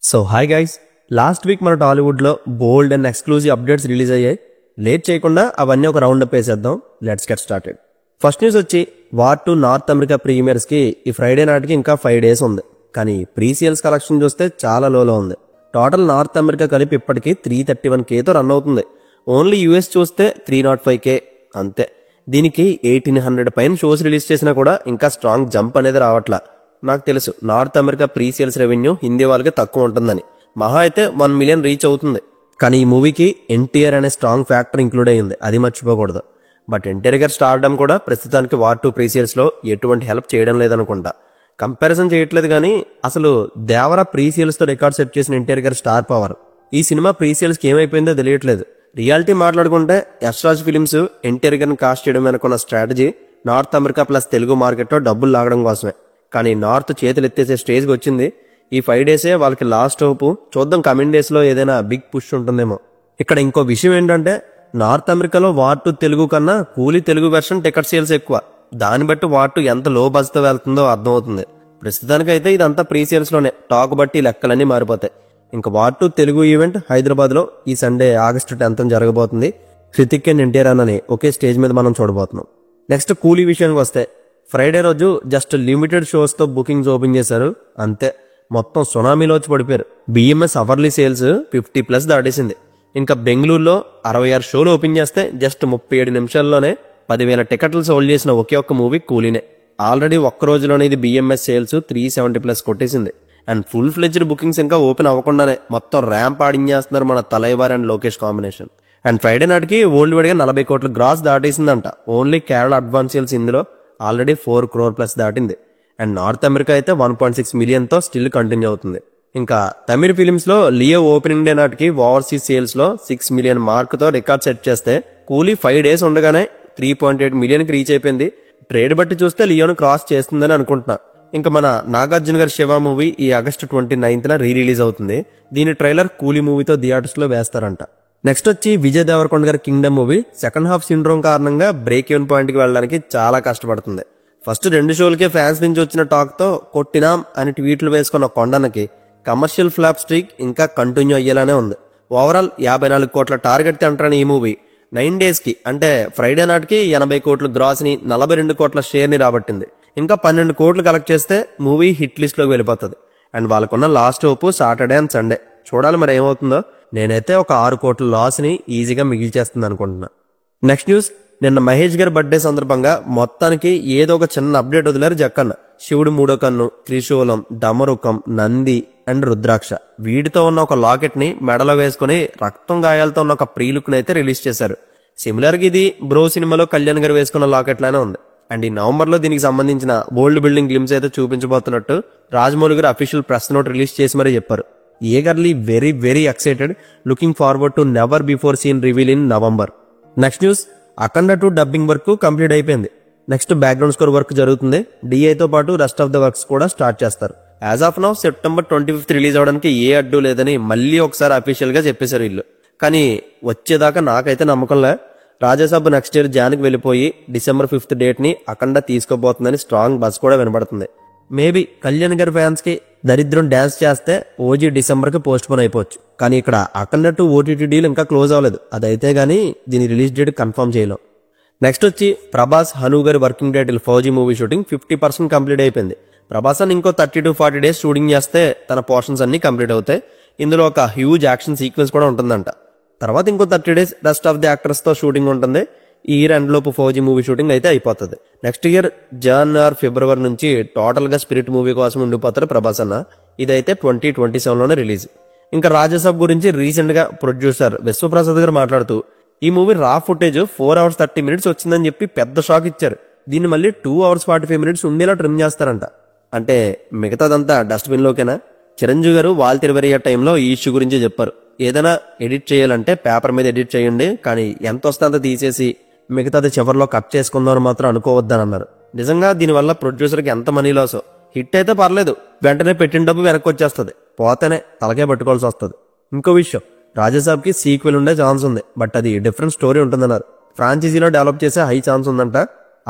So hi guys, last week మన టాలీవుడ్లో బోల్డ్ and exclusive updates release అయ్యాయి. లేట్ చేయకుండా అవన్నీ ఒక రౌండ్ అప్ వేసేద్దాం. Let's get started. First news వచ్చి వార్ టు నార్త్ అమెరికా ప్రీమియర్స్కి ఈ ఫ్రైడే నాటికి ఇంకా 5 days ఉంది. కానీ ప్రీసియల్స్ కలెక్షన్ చూస్తే చాలా లోలో ఉంది. టోటల్ నార్త్ అమెరికా కలిపి ఇప్పటికీ 331Kతో రన్ అవుతుంది. ఓన్లీ యూఎస్ చూస్తే 305K అంతే. దీనికి 1800 పైన షోస్ రిలీజ్ చేసినా కూడా ఇంకా స్ట్రాంగ్ జంప్ అనేది రావట్లా. నాకు తెలుసు నార్త్ అమెరికా ప్రీసియల్స్ రెవెన్యూ హిందీ వాళ్ళకి తక్కువ ఉంటుందని. మహా అయితే 1 million రీచ్ అవుతుంది. కానీ ఈ మూవీకి ఎన్టీఆర్ అనే స్ట్రాంగ్ ఫ్యాక్టర్ ఇంక్లూడ్ అయ్యింది, అది మర్చిపోకూడదు. బట్ ఎన్టీఆర్ గారు స్టార్డమ్ కూడా ప్రస్తుతానికి వార్ 2 ప్రీసియల్స్లో ఎటువంటి హెల్ప్ చేయడం లేదనుకుంటా. కంపారిజన్ చేయట్లేదు కానీ అసలు దేవరా ప్రీసియల్స్తో రికార్డ్ సెట్ చేసిన ఎన్టీఆర్ గారి స్టార్ పవర్ ఈ సినిమా ప్రీసియల్స్కి ఏమైపోయిందో తెలియట్లేదు. రియాలిటీ మాట్లాడుకుంటే యశ్రాజ్ ఫిలిమ్స్ ఎన్టీఆర్ గారిని కాస్ట్ చేయడం వెనుకున్న strategy north America plus Telugu మార్కెట్లో డబ్బులు లాగడం కోసమే. కానీ నార్త్ చేతులు ఎత్తేసే స్టేజ్కి వచ్చింది. ఈ 5 days వాళ్ళకి లాస్ట్ హోపు. చూద్దాం కమింగ్ డేస్లో ఏదైనా బిగ్ పుష్ ఉంటుందేమో. ఇక్కడ ఇంకో విషయం ఏంటంటే నార్త్ అమెరికాలో వార్ 2 తెలుగు కన్నా కూలీ తెలుగు వెర్షన్ టికెట్ సేల్స్ ఎక్కువ. దాన్ని బట్టి వార్ 2 ఎంత లో బజ్తో వెళ్తుందో అర్థమవుతుంది. ప్రస్తుతానికైతే ఇదంతా ప్రీసియల్స్లోనే, టాక్ బట్టి లెక్కలన్నీ మారిపోతాయి. ఇంకా వార్ 2 తెలుగు ఈవెంట్ హైదరాబాద్లో ఈ సండే August 10th జరగబోతుంది. హృతిక్ అండ్ ఎన్టీఆర్ అని ఒకే స్టేజ్ మీద మనం చూడబోతున్నాం. నెక్స్ట్ కూలీ విషయానికి వస్తే ఫ్రైడే రోజు జస్ట్ లిమిటెడ్ షోస్తో బుకింగ్స్ ఓపెన్ చేశారు, అంతే. మొత్తం సునామీలో వచ్చి పడిపోయారు. BMS hourly sales 50+ దాటేసింది. ఇంకా బెంగళూరులో 66 షోలు ఓపెన్ చేస్తే జస్ట్ 37 నిమిషాల్లోనే 10,000 టికెట్లు సోల్డ్ చేసిన ఒకే ఒక్క మూవీ కూలీనే. ఆల్రెడీ ఒక్క రోజులోనే ఇది బిఎంఎస్ సేల్స్ 370+ కొట్టేసింది. అండ్ ఫుల్ ఫ్లెడ్జ్డ్ బుకింగ్స్ ఇంకా ఓపెన్ అవ్వకుండానే మొత్తం ర్యాంప్ ఆడించేస్తున్నారు మన Thalaivar and Lokesh combination. And Friday నాటికి వరల్డ్ వైడ్గా 40 కోట్ల గ్రాస్ దాటేసిందంట. ఓన్లీ కేరళ అడ్వాన్స్ సేల్స్ ఇందులో ఆల్రెడీ 4 crore+ దాటింది. అండ్ నార్త్ అమెరికా అయితే 1.6 millionతో స్టిల్ కంటిన్యూ అవుతుంది. ఇంకా తమిళ ఫిలిమ్స్ లో లియో ఓపెనింగ్ డే నాటికి ఓవర్సీస్ సేల్స్ లో 6 million మార్క్తో రికార్డ్ సెట్ చేస్తే కూలీ 5 days ఉండగానే 3.8 millionకి రీచ్ అయిపోయింది. ట్రేడ్ బట్టి చూస్తే లియోను క్రాస్ చేస్తుందని అనుకుంటున్నా. ఇంకా మన నాగార్జున గారి శివ మూవీ ఈ August 29th రిలీజ్ అవుతుంది. దీని ట్రైలర్ కూలీ మూవీతో థియేటర్స్ లో వేస్తారంట. నెక్స్ట్ వచ్చి విజయ్ దేవరకొండ గారి Kingdom movie second half syndrome కారణంగా బ్రేక్ ఈవెన్ పాయింట్కి వెళ్ళడానికి చాలా కష్టపడుతుంది. ఫస్ట్ 2 షోలకే ఫ్యాన్స్ నుంచి వచ్చిన టాక్తో కొట్టినాం అని ట్వీట్లు వేసుకున్న కొండనకి కమర్షియల్ ఫ్లాప్ స్ట్రీక్ ఇంకా కంటిన్యూ అయ్యేలానే ఉంది. ఓవరాల్ 54 కోట్ల టార్గెట్ తింటారని ఈ మూవీ 9 daysకి అంటే ఫ్రైడే నాటికి 80 కోట్ల గ్రాస్ని 42 కోట్ల షేర్ని రాబట్టింది. ఇంకా 12 కోట్లు కలెక్ట్ చేస్తే మూవీ హిట్ లిస్ట్లోకి వెళ్ళిపోతుంది. అండ్ వాళ్ళకున్న last hope Saturday and Sunday. చూడాలి మరి ఏమవుతుందో. నేనైతే ఒక 6 కోట్ల లాస్ని ఈజీగా మిగిల్చేస్తుంది అనుకుంటున్నా. నెక్స్ట్ న్యూస్, నిన్న మహేష్ గారి బర్త్డే సందర్భంగా మొత్తానికి ఏదో ఒక చిన్న అప్డేట్ వదిలారు జక్కన్న. శివుడు 3వ కన్ను, త్రిశూలం, డమరుకం, నంది అండ్ రుద్రాక్ష వీటితో ఉన్న ఒక లాకెట్ ని మెడలో వేసుకుని రక్తం గాయాలతో ఉన్న ఒక ప్రీలుక్ అయితే రిలీజ్ చేశారు. సిమిలర్ గా ఇది బ్రో సినిమాలో కళ్యాణ్ గారు వేసుకున్న లాకెట్ లానే ఉంది. అండ్ ఈ నవంబర్ లో దీనికి సంబంధించిన ఓల్డ్ బిల్డింగ్ గ్లిమ్స్ అయితే చూపించబోతున్నట్టు రాజమౌళి గారు అఫీషియల్ ప్రెస్ నోట్ రిలీజ్ చేసి మరీ చెప్పారు. Eagerly very very excited, looking forward to never before seen reveal in November. Next news, Akhanda 2 dubbing work complete అయిపోయింది. నెక్స్ట్ బ్యాక్గ్రౌండ్ స్కోర్ వర్క్ జరుగుతుంది. డిఐతో పాటు రెస్ట్ ఆఫ్ ద వర్క్స్ కూడా స్టార్ట్ చేస్తారు. As of now September 25th release అవడానికి ఏ అడ్డు లేదని మళ్ళీ ఒకసారి అఫీషియల్ గా చెప్పేశారు వీళ్ళు. కానీ వచ్చేదాకా నాకైతే నమ్మకంలే. రాజాసాబ్ నెక్స్ట్ ఇయర్ జాన్కి వెళ్ళిపోయి December 5th డేట్ ని అఖండ తీసుకోబోతుందని స్ట్రాంగ్ బస్ కూడా వినబడుతుంది. మేబీ కళ్యాణ్ గారి ఫ్యాన్స్ కి దరిద్రం డాన్స్ చేస్తే ఓజీ డిసెంబర్ కి పోస్ట్ పోన్ అయిపోవచ్చు. కానీ ఇక్కడ అఖండ 2 OTT డీల్ ఇంకా క్లోజ్ అవ్వలేదు. అదైతే గానీ దీని రిలీజ్ డేట్ కన్ఫర్మ్ చేయలేం. నెక్స్ట్ వచ్చి ప్రభాస్ హను గారి working title fauji movie shooting 50% complete అయిపోయింది. ప్రభాస్ అని ఇంకో 30 to 40 days షూటింగ్ చేస్తే తన పోర్షన్స్ అన్ని కంప్లీట్ అవుతాయి. ఇందులో ఒక హ్యూజ్ యాక్షన్ సీక్వెన్స్ కూడా ఉంటుందంట. తర్వాత ఇంకో 30 days rest of the actors తో షూటింగ్ ఉంటుంది. ఈ ఇయర్ ఎండ్ లోపు ఫౌజీ మూవీ షూటింగ్ అయితే అయిపోతుంది. నెక్స్ట్ ఇయర్ January February నుంచి టోటల్ గా స్పిరిట్ మూవీ కోసం ఉండిపోతారు ప్రభాస్ అన్న. ఇదైతే 2027లోనే రిలీజ్. ఇంకా రాజాసాబ్ గురించి రీసెంట్ గా ప్రొడ్యూసర్ విశ్వప్రసాద్ గారు మాట్లాడుతూ ఈ మూవీ రా ఫుటేజ్ 4 hours 30 minutes వచ్చిందని చెప్పి పెద్ద షాక్ ఇచ్చారు. దీన్ని మళ్ళీ 2 hours 45 minutes ఉండేలా ట్రిమ్ చేస్తారంట. అంటే మిగతాదంతా డస్ట్బిన్ లోకేనా? చిరంజీవి గారు వాల్తెరవరియా టైంలో ఈ ఇష్యూ గురించి చెప్పారు. ఏదైనా ఎడిట్ చేయాలంటే పేపర్ మీద ఎడిట్ చేయండి, కానీ ఎంత వస్తే అంత తీసేసి మిగతాది చివరిలో కట్ చేసుకుందామని మాత్రం అనుకోవద్దని అన్నారు. నిజంగా దీనివల్ల ప్రొడ్యూసర్కి ఎంత మనీ లాసో. హిట్ అయితే పర్లేదు, వెంటనే పెట్టిన డబ్బు వెనక్కి వచ్చేస్తుంది, పోతేనే తలకే పట్టుకోవాల్సి వస్తుంది. ఇంకో విషయం, రాజాసాబ్కి సీక్వెల్ ఉండే ఛాన్స్ ఉంది, బట్ అది డిఫరెంట్ స్టోరీ ఉంటుందన్నారు. ఫ్రాంచైజీలో డెవలప్ చేసే హై ఛాన్స్ ఉందంట.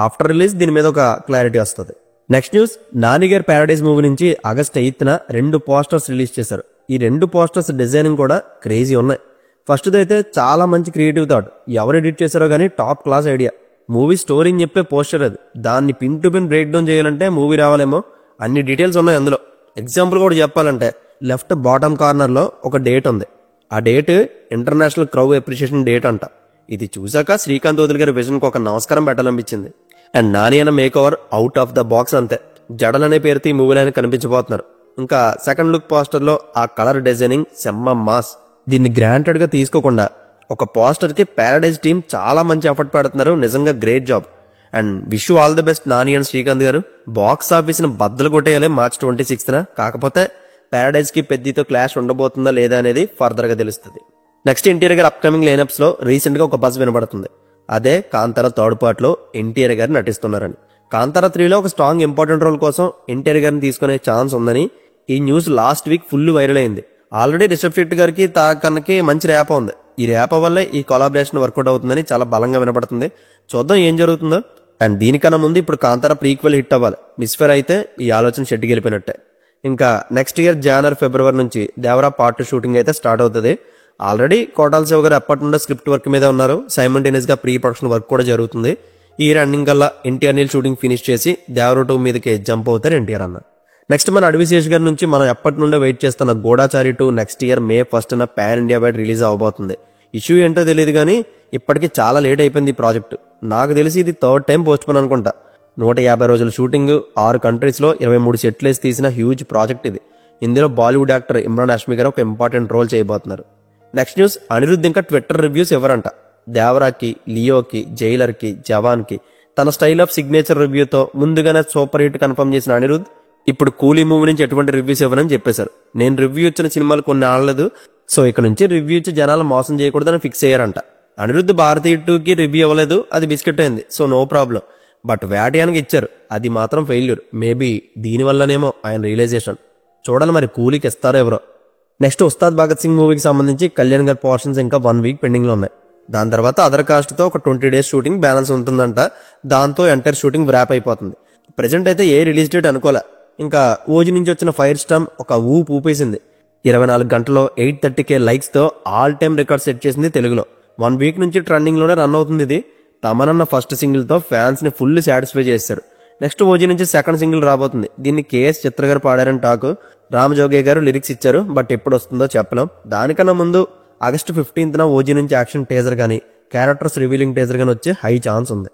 ఆఫ్టర్ రిలీజ్ దీని మీద ఒక క్లారిటీ వస్తుంది. నెక్స్ట్ న్యూస్, నాని గారి ప్యారడైజ్ మూవీ నుంచి August 8th 2 పోస్టర్స్ రిలీజ్ చేశారు. ఈ 2 పోస్టర్స్ డిజైనింగ్ కూడా క్రేజీ ఉన్నాయి. ఫస్ట్ది అయితే చాలా మంచి క్రియేటివ్ థాట్, ఎవరు ఎడిట్ చేశారో కానీ టాప్ క్లాస్ ఐడియా. మూవీ స్టోరీని చెప్పే పోస్టర్ అది, దాన్ని pin to pin break down చేయాలంటే మూవీ రావాలేమో, అన్ని డీటెయిల్స్ ఉన్నాయి అందులో. ఎగ్జాంపుల్ కూడా చెప్పాలంటే లెఫ్ట్ బాటమ్ కార్నర్ లో ఒక డేట్ ఉంది, ఆ డేట్ ఇంటర్నేషనల్ క్రౌ అప్రిషియేషన్ డేట్ అంట. ఇది చూసాక శ్రీకాంత్ వదిలి గారి విజన్ కు ఒక నమస్కారం పెట్టాలనిపించింది. అండ్ నాని అన్న make over out of the box అంతే, జడల్ అనే పేరుతో ఈ మూవీలో ఆయన కనిపించబోతున్నారు. ఇంకా సెకండ్ లుక్ పోస్టర్ లో ఆ కలర్ డిజైనింగ్ సెమ్మ మాస్. దీన్ని గ్రాంటెడ్ గా తీసుకోకుండా ఒక పోస్టర్ కి పారడైజ్ టీం చాలా మంచి ఎఫర్ట్ పెడుతున్నారు, నిజంగా great job. And wish all the best Nani and Srikanth garu. Box office ని బద్దలు కొట్టేయాలి మార్చ్ 26న. కాకపోతే పారడైజ్ కి పెద్దతో క్లాష్ ఉండబోతుందా లేదా అనేది ఫర్దర్ గా తెలుస్తుంది. నెక్స్ట్ ఎన్టీఆర్ గారు అప్కమింగ్ లైనప్స్ లో రీసెంట్ గా ఒక బజ్ వినబడుతుంది, అదే కాంతారా థర్డ్ పార్ట్ లో ఎన్టీఆర్ గారు నటిస్తున్నారని. కాంతారా 3లో ఒక స్ట్రాంగ్ ఇంపార్టెంట్ రోల్ కోసం ఎన్టీఆర్ గారిని తీసుకునే ఛాన్స్ ఉందని ఈ news last week full viral అయింది. ఆల్రెడీ రిషబ్ శెట్టి గారికి తారక్ మంచి ర్యాప్ ఉంది, ఈ ర్యాప్ వల్లే ఈ కొలాబరేషన్ వర్కౌట్ అవుతుందని చాలా బలంగా వినపడుతుంది. చూద్దాం ఏం జరుగుతుందో. అండ్ దీనికన్నా ముందు ఇప్పుడు కాంతారా ప్రీక్వెల్ హిట్ అవ్వాలి, మిస్ఫేర్ అయితే ఈ ఆలోచన షెట్టి గెలిపినట్టే. ఇంకా నెక్స్ట్ ఇయర్ జనవరి ఫిబ్రవరి నుంచి దేవరా పార్ట్ 2 షూటింగ్ అయితే స్టార్ట్ అవుతుంది. ఆల్రెడీ కోటాల శివ గారు ఎప్పటి నుండో స్క్రిప్ట్ వర్క్ మీద ఉన్నారు, సైమల్టేనియస్ గా ప్రీ ప్రొడక్షన్ వర్క్ కూడా జరుగుతుంది. ఈ రన్నింగ్ కల్లా ఎన్టీఆర్ నీల్ షూటింగ్ ఫినిష్ చేసి దేవరా 2 మీదకి జంప్ అవుతారు ఎన్టీఆర్ అన్న. నెక్స్ట్ మన అడవిశేష్ గారి నుంచి మనం ఎప్పటి నుండో వెయిట్ చేస్తున్న గూఢాచారి 2 నెక్స్ట్ ఇయర్ May 1న పాన్ ఇండియా వైడ్ రిలీజ్ అవబోతుంది. ఇష్యూ ఏంటో తెలియదు కానీ ఇప్పటికీ చాలా లేట్ అయిపోయింది ఈ ప్రాజెక్ట్. నాకు తెలిసి ఇది 3rd టైం పోస్ట్ పోన్ అనుకుంటా. 150 రోజుల షూటింగ్, 6 కంట్రీస్ లో 23 సెట్లు వేసి తీసిన హ్యూజ్ ప్రాజెక్ట్ ఇది. ఇందులో బాలీవుడ్ యాక్టర్ ఇమ్రాన్ హాష్మి గారు ఒక ఇంపార్టెంట్ రోల్ చేయబోతున్నారు. నెక్స్ట్ న్యూస్, అనిరుద్ధ్ ఇంకా ట్విట్టర్ రివ్యూస్ ఎవరంట. దేవరాకి, లియోకి, జైలర్ కి, జవాన్ కి తన స్టైల్ ఆఫ్ సిగ్నేచర్ రివ్యూతో ముందుగానే సూపర్ హిట్ కన్ఫర్మ్ చేసిన అనిరుద్ధ్ ఇప్పుడు కూలీ మూవీ నుంచి ఎటువంటి రివ్యూస్ ఇవ్వనని చెప్పేశారు. నేను రివ్యూ ఇచ్చిన సినిమాలు కొన్ని ఆడలేదు, సో ఇక్కడ నుంచి రివ్యూ ఇచ్చి జనాలు మోసం చేయకూడదని ఫిక్స్ అయ్యారంట. అనిరుద్ధ్ భారతీయ 2కి రివ్యూ ఇవ్వలేదు, అది బిస్కెట్ అయింది, సో నో ప్రాబ్లం. బట్ వేటయానికి ఇచ్చారు, అది మాత్రం ఫెయిల్యూర్. మేబీ దీనివల్లనేమో ఆయన రియలైజేషన్. చూడాలి మరి కూలీకి ఇస్తారో ఎవరో. నెక్స్ట్ ఉస్తాద్ భగత్ సింగ్ మూవీకి సంబంధించి కళ్యాణ్ గారి పోర్షన్స్ ఇంకా 1 వీక్ పెండింగ్ లో ఉన్నాయి. దాని తర్వాత అదర్ కాస్ట్ తో ఒక 20 డేస్ షూటింగ్ బ్యాలెన్స్ ఉంటుందంట, దాంతో ఎంటైర్ షూటింగ్ ర్యాప్ అయిపోతుంది. ప్రెజెంట్ అయితే ఏ రిలీజ్ డేట్ అనుకోలే. ఇంకా ఓజీ నుంచి వచ్చిన ఫైర్ స్టామ్ ఒక ఊపేసింది. 24 గంటల్లో 830K లైక్స్ తో ఆల్ టైమ్ రికార్డ్ సెట్ చేసింది తెలుగులో. 1 వీక్ నుంచి ట్రెండింగ్ లోనే రన్ అవుతుంది ఇది. తమనన్న ఫస్ట్ సింగిల్ తో ఫ్యాన్స్ ని ఫుల్ సాటిస్ఫై చేశారు. నెక్స్ట్ ఓజీ నుంచి సెకండ్ సింగిల్ రాబోతుంది, దీన్ని కేఎస్ చిత్ర గారు పాడారని టాక్. రామజోగే గారు లిరిక్స్ ఇచ్చారు, బట్ ఎప్పుడు వస్తుందో చెప్పలేం. దానికన్నా ముందు ఆగస్టు 15న ఓజీ నుంచి యాక్షన్ టేజర్ గానీ క్యారెక్టర్స్ రివీలింగ్ టేజర్ గానీ వచ్చే హై ఛాన్స్ ఉంది.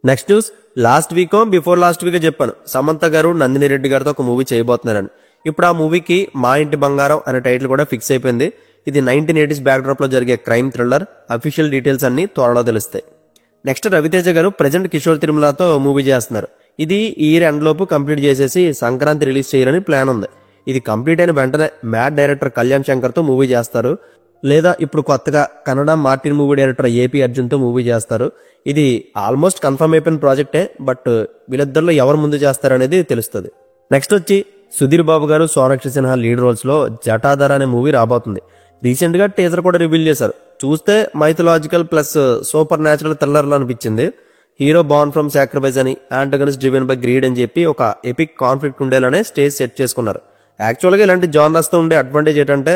Next news, last Vicco before last week చెప్పాను సమంత గారు నందిని రెడ్డి గారితో ఒక మూవీ చేయబోతున్నారని. ఇప్పుడు ఆ మూవీకి మా ఇంటి బంగారం అనే టైటిల్ కూడా ఫిక్స్ అయిపోయింది. ఇది 1980s బ్యాక్డ్రాప్ లో జరిగే క్రైమ్ థ్రిల్లర్. అఫీషియల్ డీటెయిల్స్ అన్ని త్వరలో తెలుస్తాయి. నెక్స్ట్ రవితేజ గారు ప్రెజెంట్ కిషోర్ తిరుమలతో మూవీ చేస్తున్నారు. ఇది ఈ ఇయర్ ఎండ్ లోపు కంప్లీట్ చేసేసి సంక్రాంతి రిలీజ్ చేయాలని ప్లాన్ ఉంది. ఇది కంప్లీట్ అయిన వెంటనే మ్యాడ్ డైరెక్టర్ కళ్యాణ్ శంకర్ తో మూవీ చేస్తారు, లేదా ఇప్పుడు కొత్తగా Kannada Martin movie director AP Arjun తో మూవీ చేస్తారు. ఇది ఆల్మోస్ట్ కన్ఫర్మ్ అయిపోయిన ప్రాజెక్టే, బట్ వీళ్ళిద్దరిలో ఎవరు ముందు చేస్తారనేది తెలుస్తుంది. నెక్స్ట్ వచ్చి సుధీర్ బాబు గారు, సోనాక్షి సిన్హా లీడ్ రోల్స్ లో జటాధర అనే మూవీ రాబోతుంది. రీసెంట్ గా టీజర్ కూడా రివీల్ చేశారు. చూస్తే mythological plus super natural thriller లో అనిపించింది. హీరో బార్న్ ఫ్రమ్ సాక్రిఫైస్ అని, యాంటగనిస్ట్ డ్రివెన్ బై గ్రీడ్ అని చెప్పి ఒక ఎపిక్ కాన్ఫ్లిక్ట్ ఉండేలానే స్టేజ్ సెట్ చేసుకున్నారు. యాక్చువల్గా ఇలాంటి జానర్స్ తో ఉండే అడ్వాంటేజ్ ఏంటంటే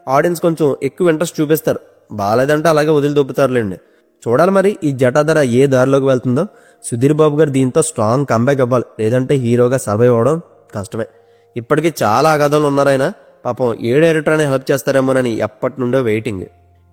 ఆడియన్స్ కొంచెం ఎక్కువ ఇంట్రెస్ట్ చూపిస్తారు, బాగాలేదంటే అలాగే వదిలి దొబ్బుతారులేండి. చూడాలి మరి ఈ జటాధర ఏ దారిలోకి వెళ్తుందో. సుధీర్ బాబు గారు దీంతో స్ట్రాంగ్ కంబ్యాక్ అవ్వాలి, లేదంటే హీరోగా సర్వైవ్ అవడం కష్టమే. ఇప్పటికీ చాలా అగాధంలో ఉన్నారైనా పాపం ఏ డైరెక్టర్ అని హెల్ప్ చేస్తారేమోనని ఎప్పటి నుండో వెయిటింగ్.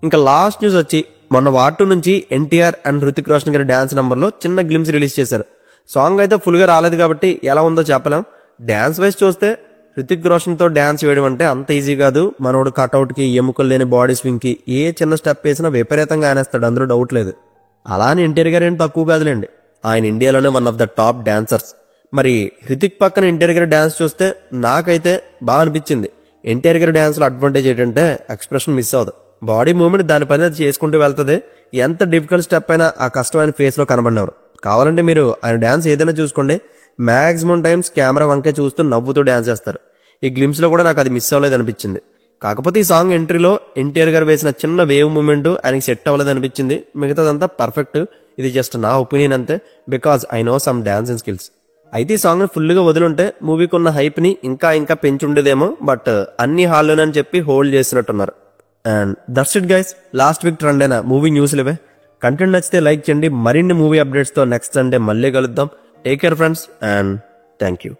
ఇంకా లాస్ట్ న్యూస్ వచ్చి మొన్న వార్ 2 నుంచి ఎన్టీఆర్ అండ్ హృతిక్ రోషన్ గారి డాన్స్ నంబర్ లో చిన్న గ్లిమ్స్ రిలీజ్ చేశారు. సాంగ్ అయితే ఫుల్ గా రాలేదు కాబట్టి ఎలా ఉందో చెప్పలేం. డాన్స్ వైజ్ చూస్తే హృతిక్ రోషన్ తో డాన్స్ వేయడం అంటే అంత ఈజీ కాదు. మనోడు కట్అవుట్ కి, ఎముకలు లేని బాడీ స్వింగ్ కి ఏ చిన్న స్టెప్ వేసినా విపరీతంగా ఆనేస్తాడు, అందులో డౌట్ లేదు. అలానే ఎన్టీఆర్ గారు ఏం తక్కువ కాదులేండి, ఆయన ఇండియాలోనే one of the top dancers. మరి హృతిక్ పక్కన ఎన్టీఆర్ గారి డాన్స్ చూస్తే నాకైతే బాగా అనిపించింది. ఎన్టీఆర్ గారి డాన్స్ లో అడ్వాంటేజ్ ఏంటంటే ఎక్స్ప్రెషన్ మిస్ అవ్వదు, బాడీ మూవ్మెంట్ దాని పని అది చేసుకుంటూ వెళ్తుంది. ఎంత డిఫికల్ట్ స్టెప్ అయినా ఆ కష్టం ఆయన ఫేస్ లో కనబడినవారు. కావాలంటే మీరు ఆయన డాన్స్ ఏదైనా చూసుకోండి, మాక్సిమం టైమ్స్ కెమెరా వంకే చూస్తూ నవ్వుతూ డాన్స్ చేస్తారు. ఈ గ్లిమ్స్ లో కూడా నాకు అది మిస్ అవ్వలేదు అనిపించింది. కాకపోతే ఈ సాంగ్ ఎంట్రీలో ఎన్టీఆర్ గారు వేసిన చిన్న వేవ్ మూమెంట్ ఆయనకి సెట్ అవ్వలేదు అనిపించింది. మిగతాదంతా పర్ఫెక్ట్. ఇది జస్ట్ నా ఒపీనియన్ అంతే, because I know some dancing skills. అయితే ఈ సాంగ్ ని ఫుల్ గా వదిలుంటే మూవీకి ఉన్న హైప్ ని ఇంకా పెంచుండేదేమో, బట్ అన్ని హాల్లోనని చెప్పి హోల్డ్ చేసినట్టున్నారు. And that's it guys, last week trend అయిన మూవీ న్యూస్లు ఇవే. కంటెంట్ నచ్చితే లైక్ చేయండి. మరిన్ని మూవీ అప్డేట్స్ తో నెక్స్ట్ సండే మళ్ళీ కలుద్దాం. Take care friends and thank you.